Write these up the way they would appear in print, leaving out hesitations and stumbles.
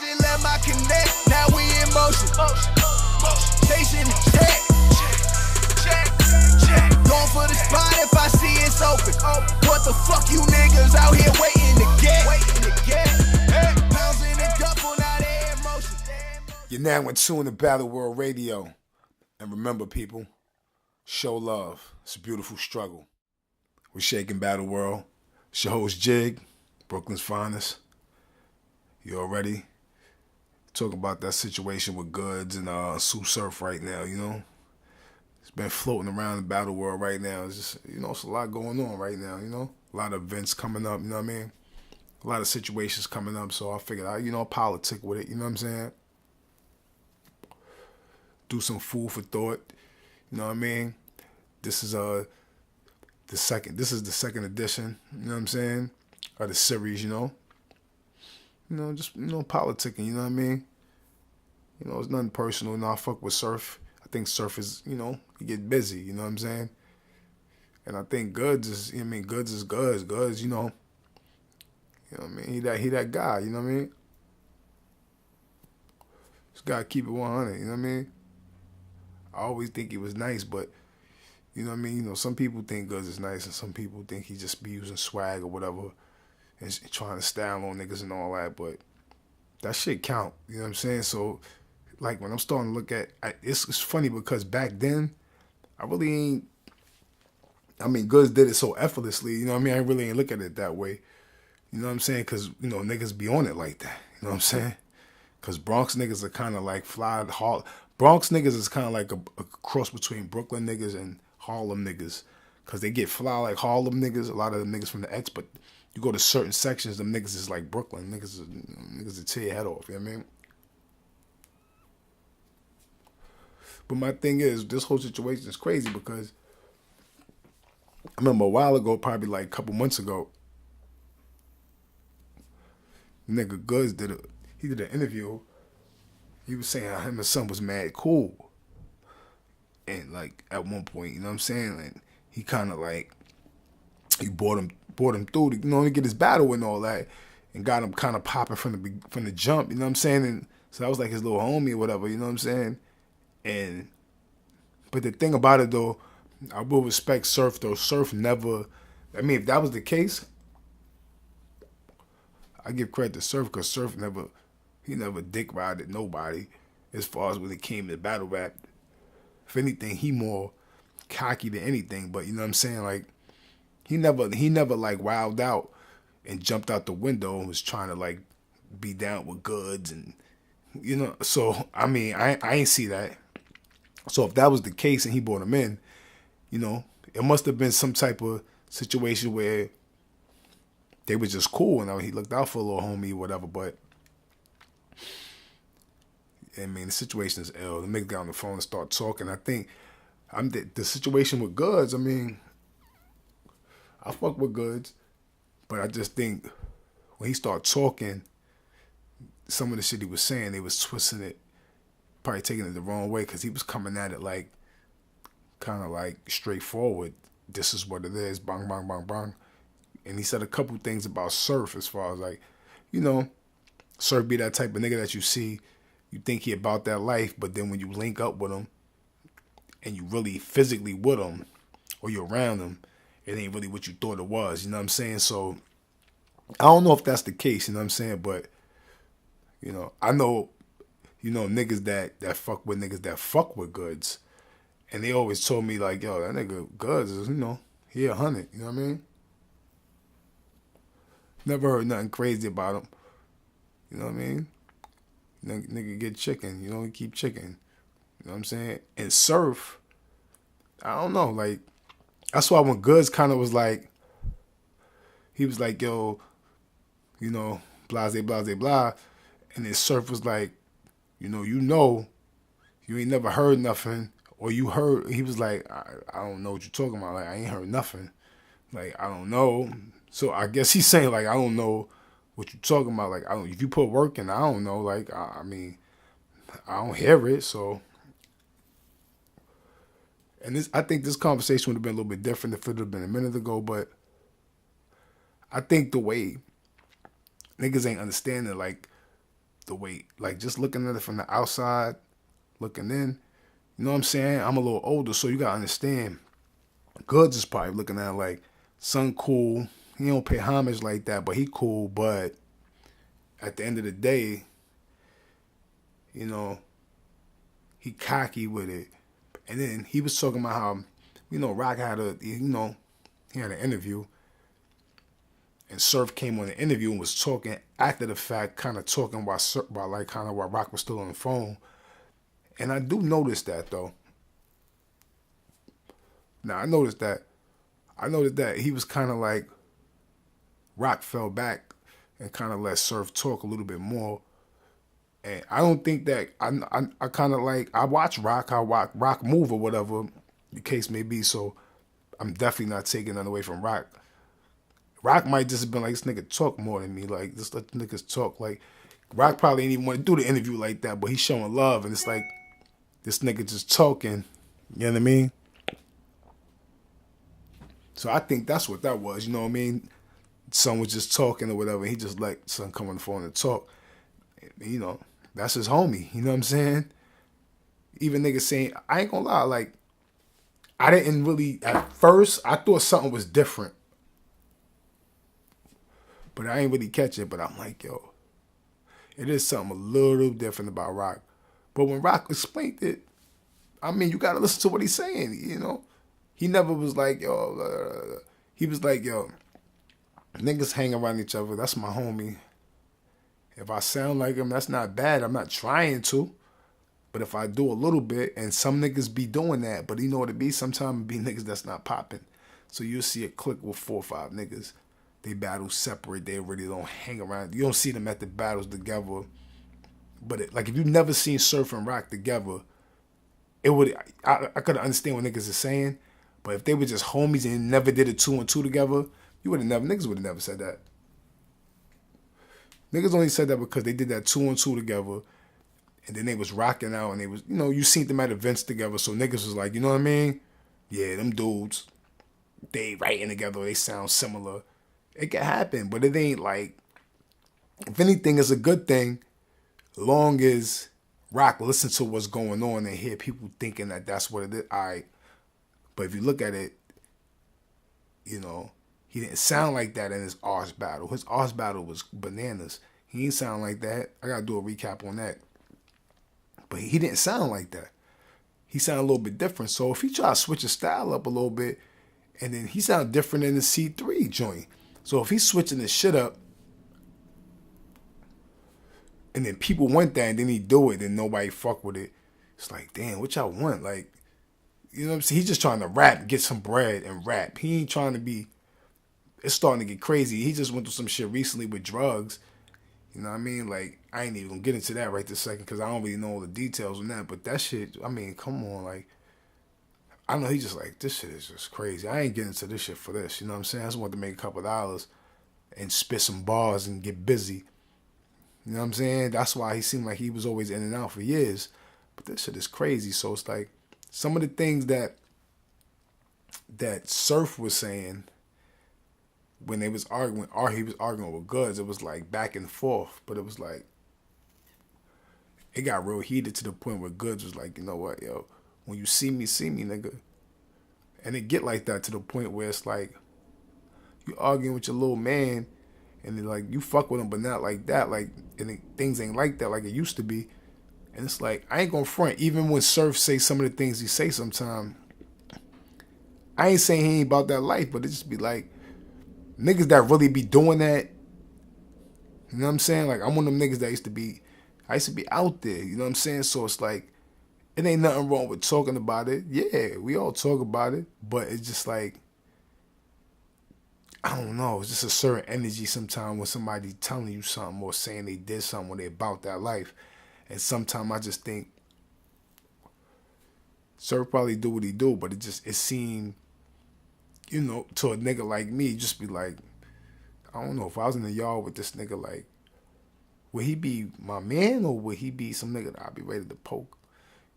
just let my connect, now we in motion. Chasing the check. Going for the spot if I see it's open. What the fuck you niggas out here waiting to get? Pounds in the duffel, now they in motion. You're now in tune to Battle World Radio. And remember, people, show love. It's a beautiful struggle. We're shaking Battle World. It's your host, Jig, Brooklyn's finest. You already talk about that situation with Goodz and Sue Surf right now, you know? It's been floating around the Battle World right now. It's just, you know, it's a lot going on right now, you know? A lot of events coming up, you know what I mean? A lot of situations coming up, so I figured out, you know, politic with it, you know what I'm saying? Do some food for thought, you know what I mean? This is the second edition, you know what I'm saying? Of the series, you know? You know, just, you know, politicking, you know what I mean? You know, it's nothing personal. You know, I fuck with Surf. I think Surf is, you know, he get busy, you know what I'm saying? And I think Goodz is, Goodz is Goodz. Goodz, you know what I mean? He that guy, you know what I mean? Just gotta keep it 100, you know what I mean? I always think he was nice, but, you know what I mean? You know, some people think Goodz is nice and some people think he just be using swag or whatever and trying to style on niggas and all that, but that shit count, you know what I'm saying? So, like, when I'm starting to look at, it's funny because back then, I really ain't, Goodz did it so effortlessly, you know what I mean? I really ain't look at it that way, you know what I'm saying? Because, you know, niggas be on it like that, you know what I'm saying? Because Bronx niggas are kind of like Bronx niggas is kind of like a cross between Brooklyn niggas and Harlem niggas. Because they get fly like Harlem niggas, a lot of them niggas from the X, but you go to certain sections, them niggas is like Brooklyn. Niggas will tear your head off, you know what I mean? But my thing is, this whole situation is crazy because I remember a while ago, probably like a couple months ago, nigga Goodz did an interview. He was saying how him and his son was mad cool. And like at one point, you know what I'm saying? And he kind of like, he brought him through to, you know, to get his battle and all that, and got him kind of popping from the jump, you know what I'm saying? And so that was like his little homie or whatever, you know what I'm saying? But the thing about it though, I will respect Surf though. Surf never, if that was the case, I give credit to Surf because Surf never dick rided nobody as far as when it came to battle rap. If anything, he more cocky than anything, but you know what I'm saying? Like, he never like wilded out and jumped out the window and was trying to like be down with Goodz and, you know, so I ain't see that. So if that was the case and he brought him in, you know, it must have been some type of situation where they were just cool and he looked out for a little homie or whatever, but the situation is ill. The nigga got on the phone and start talking. I think the situation with Goodz, I fuck with Goodz, but I just think when he started talking, some of the shit he was saying, they was twisting it, probably taking it the wrong way, because he was coming at it like, kind of like straightforward. This is what it is, bang, bang, bang, bang. And he said a couple things about Surf as far as like, you know, Surf be that type of nigga that you see, you think he about that life, but then when you link up with him and you really physically with him or you're around him, it ain't really what you thought it was, you know what I'm saying? So I don't know if that's the case, you know what I'm saying? But, you know, I know, you know, niggas that fuck with niggas that fuck with Goodz. And they always told me like, yo, that nigga Goodz is, you know, he 100, you know what I mean? Never heard nothing crazy about him. You know what I mean? Nigga get chicken, you know, he keep chicken. You know what I'm saying? And Surf, I don't know, like, that's why when Goodz kind of was like, he was like, yo, you know, blase, blase, blah. And then Surf was like, you ain't never heard nothing. Or you heard, he was like, I don't know what you're talking about. Like, I ain't heard nothing. Like, I don't know. So I guess he's saying, like, I don't know what you're talking about. Like, if you put work in, I don't know. Like, I don't hear it. So, and I think this conversation would have been a little bit different if it would have been a minute ago. But I think the way niggas ain't understanding, like, the way, like just looking at it from the outside, looking in, you know what I'm saying? I'm a little older, so you gotta understand. Goodz is probably looking at it like, son cool. He don't pay homage like that, but he cool. But at the end of the day, you know, he cocky with it. And then he was talking about how, Rock had he had an interview. And Surf came on the interview and was talking after the fact, kind of talking while Rock was still on the phone. And I do notice that, though. Now, I noticed that he was kind of like, Rock fell back and kind of let Surf talk a little bit more. And I don't think that, I kind of like, I watch Rock move or whatever the case may be, so I'm definitely not taking that away from Rock. Rock might just have been like, this nigga talk more than me, like, just let the niggas talk. Like, Rock probably didn't even want to do the interview like that, but he's showing love, and it's like, this nigga just talking, you know what I mean? So I think that's what that was, you know what I mean? Son was just talking or whatever, and he just let son come on the phone and talk. That's his homie, you know what I'm saying? Even niggas saying, I ain't gonna lie, like, I didn't really, at first, I thought something was different. But I ain't really catch it, but I'm like, yo, it is something a little different about Rock. But when Rock explained it, I mean, you gotta listen to what he's saying, He never was like, yo, he was like, yo, niggas hang around each other, that's my homie. If I sound like him, that's not bad. I'm not trying to. But if I do a little bit, and some niggas be doing that, but you know what it be? Sometimes it be niggas that's not popping. So you'll see a clique with 4 or 5 niggas. They battle separate. They really don't hang around. You don't see them at the battles together. But if you never seen Surf and Rock together, I could understand what niggas are saying. But if they were just homies and never did a 2 and 2 together, niggas would have never said that. Niggas only said that because they did that 2 and 2 together, and then they was rocking out, and they was, you seen them at events together, so niggas was like, you know what I mean? Yeah, them dudes, they writing together, they sound similar. It can happen, but it ain't like, if anything, it's a good thing, long as Rock listen to what's going on and hear people thinking that that's what it is. All right. But if you look at it, he didn't sound like that in his Oz battle. His Oz battle was bananas. He didn't sound like that. I got to do a recap on that. But he didn't sound like that. He sounded a little bit different. So if he try to switch his style up a little bit, and then he sounded different in the C3 joint. So if he's switching his shit up, and then people want that, and then he do it, and nobody fuck with it, it's like, damn, what y'all want? Like, you know what I'm saying? He's just trying to rap, get some bread, and rap. He ain't trying to be... It's starting to get crazy. He just went through some shit recently with drugs. You know what I mean? Like, I ain't even gonna get into that right this second because I don't really know all the details on that. But that shit, I mean, come on. Like, I know he's just like, this shit is just crazy. I ain't getting into this shit for this. You know what I'm saying? I just want to make a couple dollars and spit some bars and get busy. You know what I'm saying? That's why he seemed like he was always in and out for years. But this shit is crazy. So it's like, some of the things that Surf was saying when they was arguing, or he was arguing with Goodz, it was like back and forth, but it was like, it got real heated to the point where Goodz was like, you know what, yo, when you see me, nigga. And it get like that to the point where it's like, you arguing with your little man, and then like, you fuck with him, but not like that, like, and things ain't like that like it used to be. And it's like, I ain't gonna front, even when Surf say some of the things he say sometimes, I ain't saying he ain't about that life, but it just be like, niggas that really be doing that, you know what I'm saying? Like, I'm one of them niggas that I used to be out there, you know what I'm saying? So it's like, it ain't nothing wrong with talking about it. Yeah, we all talk about it, but it's just like, I don't know, it's just a certain energy sometimes when somebody telling you something or saying they did something when they about that life. And sometimes I just think, Surf probably do what he do, but it seemed, to a nigga like me, just be like, I don't know, if I was in the yard with this nigga, like, would he be my man or would he be some nigga that I'd be ready to poke?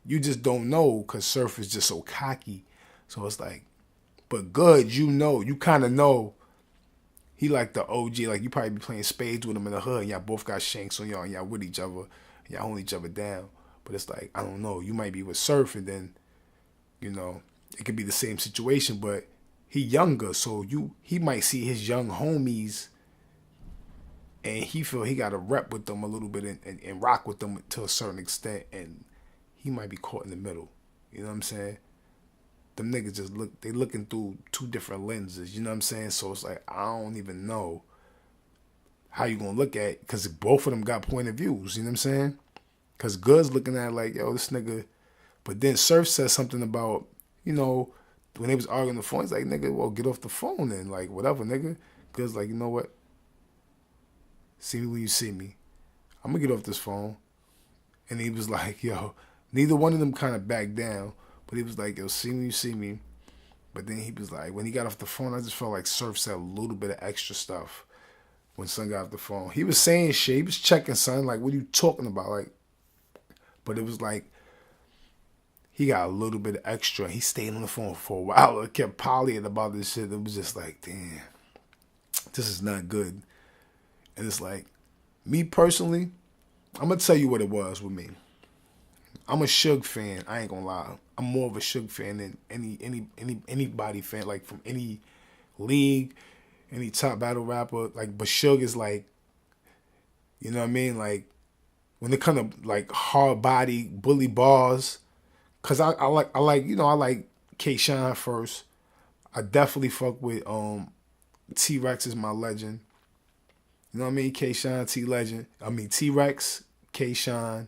You just don't know because Surf is just so cocky. So it's like, but Goodz, you kind of know he like the OG. Like you probably be playing spades with him in the hood. And y'all both got shanks on y'all, and y'all with each other. And y'all hold each other down. But it's like, I don't know. You might be with Surf, and then, you know, it could be the same situation, but he younger, so he might see his young homies, and he feel he got to rep with them a little bit and rock with them to a certain extent, and he might be caught in the middle. You know what I'm saying? Them niggas just they looking through two different lenses. You know what I'm saying? So it's like, I don't even know how you gonna look at it, because both of them got point of views. You know what I'm saying? Because Goodz looking at it like, yo, this nigga. But then Surf says something about, you know, when they was arguing on the phone, he's like, nigga, well, get off the phone and like, whatever, nigga. Goodz like, you know what? See me when you see me. I'm gonna get off this phone. And he was like, yo, neither one of them kind of backed down. But he was like, yo, see me when you see me. But then he was like, when he got off the phone, I just felt like Surf said a little bit of extra stuff when Son got off the phone. He was saying shit. He was checking Son, like, what are you talking about? Like, but it was like, he got a little bit of extra. He stayed on the phone for a while. It kept polying about this shit. It was just like, damn, this is not good. And it's like, me personally, I'm going to tell you what it was with me. I'm a Suge fan. I ain't going to lie. I'm more of a Suge fan than anybody fan, like from any league, any top battle rapper. Like, but Suge is like, you know what I mean? Like, when it comes to like hard body, bully bars, cause I like K-Shine first. I definitely fuck with T-Rex is my legend. You know what I mean? K-Shine, T-Rex, K-Shine.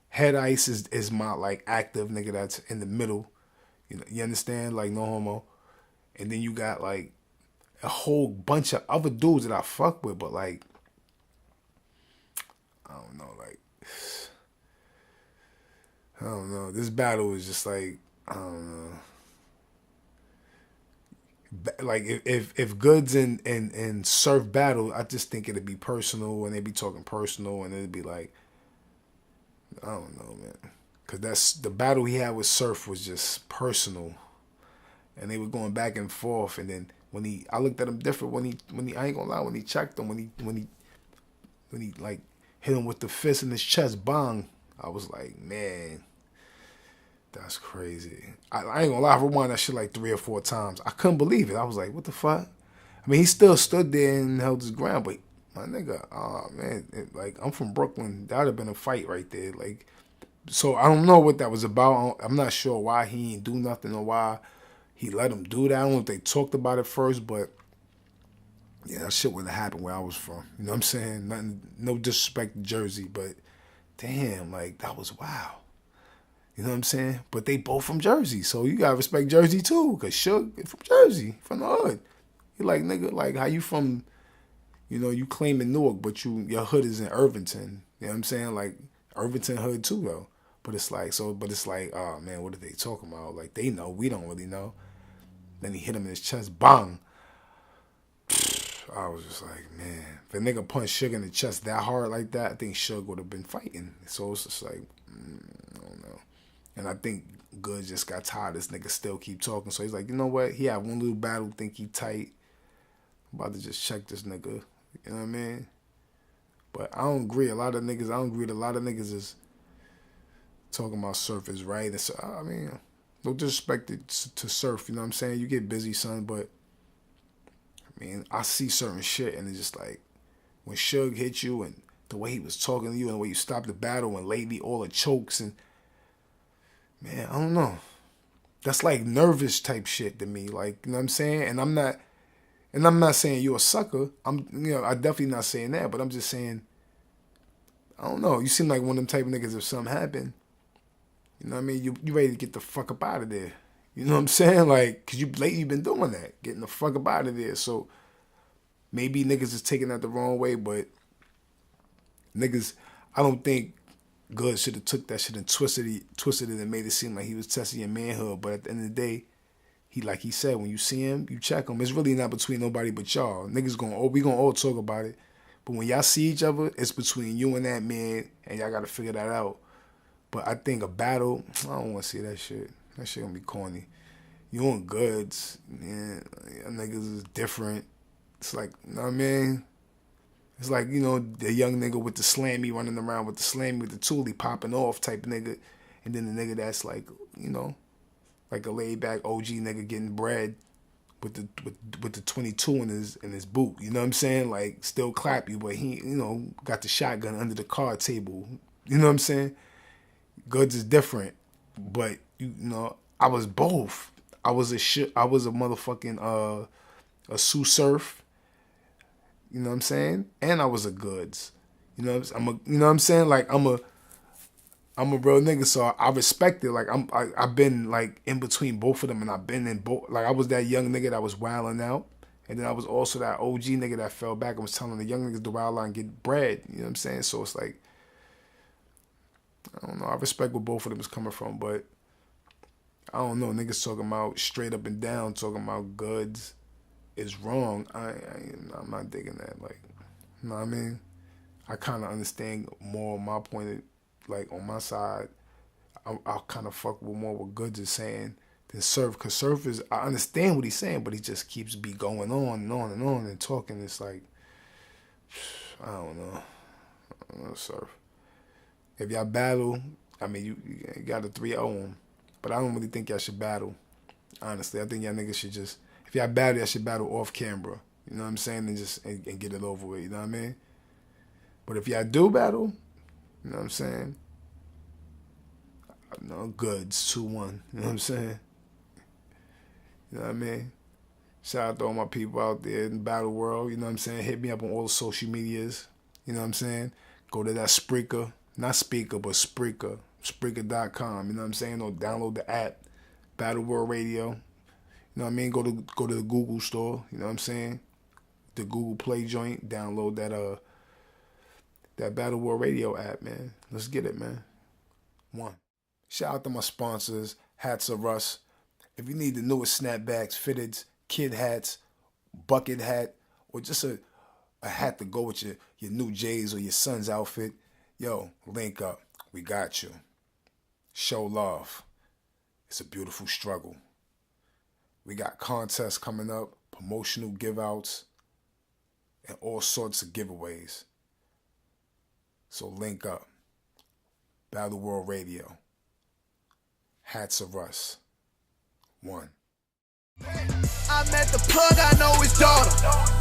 Head Ice is my like active nigga that's in the middle. You know, you understand? Like no homo. And then you got like a whole bunch of other dudes that I fuck with, but like I don't know, like I don't know. This battle is just like, I don't know. Like if Goodz and Surf battle, I just think it'd be personal, and they'd be talking personal, and it'd be like, I don't know, man. Cause that's the battle he had with Surf was just personal, and they were going back and forth. And then I looked at him different when he I ain't gonna lie, when he checked him, when he like hit him with the fist in his chest, bang. I was like, man, that's crazy. I ain't gonna lie, I rewound that shit like 3 or 4 times. I couldn't believe it. I was like, what the fuck? I mean, he still stood there and held his ground, but my nigga, oh man, like I'm from Brooklyn. That would have been a fight right there. Like, so I don't know what that was about. I'm not sure why he ain't do nothing or why he let him do that. I don't know if they talked about it first, but yeah, that shit wouldn't have happened where I was from. You know what I'm saying? Nothing, no disrespect to Jersey, but damn, like that was wild. You know what I'm saying? But they both from Jersey, so you gotta respect Jersey too, cause Suge from Jersey, from the hood. You like, nigga, like how you from, you know, you claim in Newark, but your hood is in Irvington. You know what I'm saying? Like Irvington hood too though. But it's like, oh man, what are they talking about? Like they know, we don't really know. Then he hit him in his chest, bang. I was just like, man, if a nigga punched Suge in the chest that hard like that, I think Suge would have been fighting. So it's just like, I don't know. And I think Goodz just got tired. This nigga still keep talking. So he's like, you know what? He had one little battle, think he tight. I'm about to just check this nigga. You know what I mean? But I don't agree. I don't agree with a lot of niggas is talking about Surf is right. And so, I mean, no disrespect to Surf. You know what I'm saying? You get busy, son. But, I mean, I see certain shit. And it's just like, when Suge hit you and the way he was talking to you and the way you stopped the battle and lately all the chokes and, man, I don't know. That's like nervous type shit to me. Like, you know what I'm saying? And I'm not saying you're a sucker. I'm definitely not saying that, but I'm just saying, I don't know. You seem like one of them type of niggas if something happened. You know what I mean? You ready to get the fuck up out of there. You know what I'm saying? Like, cause lately you've been doing that. Getting the fuck up out of there. So maybe niggas is taking that the wrong way, but niggas, I don't think Goodz should have took that shit and twisted it and made it seem like he was testing your manhood. But at the end of the day, like he said, when you see him, you check him. It's really not between nobody but y'all. Niggas we gonna all talk about it. But when y'all see each other, it's between you and that man, and y'all gotta figure that out. But I think a battle, I don't want to see that shit. That shit gonna be corny. You and Goodz, man, niggas is different. It's like, you know what I mean? It's like, you know, the young nigga with the slammy running around with the slammy with the toolie popping off type nigga. And then the nigga that's like, you know, like a laid back OG nigga getting bread with the 22 in his boot. You know what I'm saying? Like still clappy, but he, you know, got the shotgun under the card table. You know what I'm saying? Goodz is different. But you know, I was both. I was a motherfucking a Sue Surf. You know what I'm saying? And I was a Goodz. You know what I'm saying? Like I'm a real nigga, so I respect it. Like I've been like in between both of them, and I've been in both. Like I was that young nigga that was wilding out, and then I was also that OG nigga that fell back and was telling the young niggas to wild out and get bread. You know what I'm saying? So it's like, I don't know. I respect where both of them is coming from, but I don't know. Niggas talking about straight up and down, talking about Goodz is wrong. I'm not digging that. Like, you know what I mean? I kind of understand more on my point of, like on my side, I'll kind of fuck with more what Goodz is saying than Surf. Because Surf is, I understand what he's saying, but he just keeps be going on and on and on and talking. It's like, I don't know, Surf. If y'all battle, I mean, you got a 3-0 him. But I don't really think y'all should battle. Honestly, I think y'all niggas should just, if y'all battle, y'all should battle off camera. You know what I'm saying? And just and get it over with. You know what I mean? But if y'all do battle, you know what I'm saying? No, Goodz 2-1. You know what I'm saying? You know what I mean? Shout out to all my people out there in the battle world. You know what I'm saying? Hit me up on all the social medias. You know what I'm saying? Go to that Spreaker. Not Speaker, but Spreaker. Spreaker.com. You know what I'm saying? Or download the app. Battle World Radio. You know what I mean? Go to the Google store. You know what I'm saying? The Google Play joint. Download that Battle World Radio app, man. Let's get it, man. 1. Shout out to my sponsors, Hats of Us. If you need the newest snapbacks, fitteds, kid hats, bucket hat, or just a hat to go with your new J's or your son's outfit, yo, link up. We got you. Show love. It's a beautiful struggle. We got contests coming up, promotional give-outs, and all sorts of giveaways. So link up. Battle World Radio. Hats of Us. 1. I met the plug, I know his daughter.